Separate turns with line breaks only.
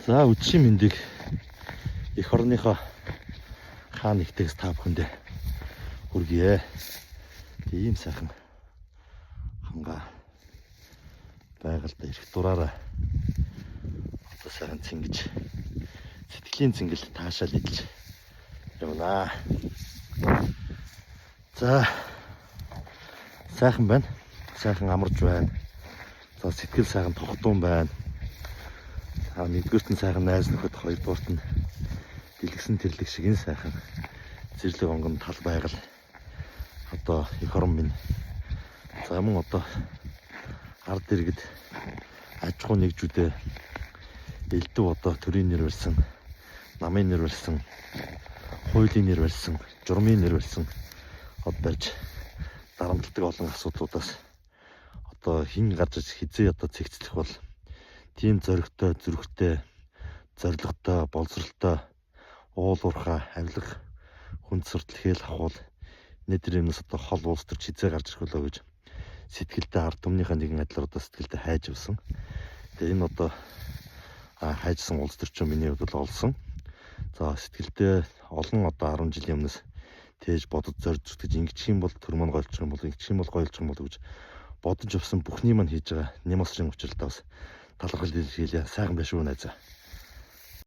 За өчигдөр мэндийг эх орныхоо хаан нэгтээс та бүхэндээ хүргье. Тийм сайхан ханга байгальд ирэх дураараа одоо сайхан цингэж сэтгэлийн цэнгэл таашаал идэж явнаа. За сайхан байна. Сайхан амарч байна. За сэтгэл сайхан тогтун байна. Нэгдүгürt нь сайхан найз нөхөд, хоёрдугаарт нь дэлгэсэн тэрлэг шиг энэ сайхан зэрлэг онгон тал байгаль одоо эх орон минь. За мөн одоо ард иргэд аж ахуй нэгжүүдээ элдв одоо төрийн нэр барьсан, намын нэр барьсан, хуулийн нэр барьсан, журмын нэр барьсан од барьж дарамтлагдаг олон асуудлуудаас одоо хин гарч хизээ одоо цэгцлэх бол тийм зоригтой, зүрхтэй, зоригтой, боловсралтай, уул уурхай, авилга, хүнд сурталхийл ахвал нэдэр юмнаас одоо хол улс төр хизээ гарч ирэх болоо гэж сэтгэлдээ ард түмнийхээ нэгэн адилаар одоо сэтгэлдээ хайж авсан. Тэгээ энэ одоо хайжсан улс төрчин миний хувьд бол олсон. За сэтгэлдээ олон одоо 10 жилийн өмнөөс тээж бодож зорж зүтгэж ингэчих юм бол төрмөн гойлчих юм бол ингэчих юм бол гойлчих юм бол гэж бодож авсан бүхний маань хийж байгаа нэм осрын учралтаас талархал илэрхийлье. Сайхан байна шүү найзаа.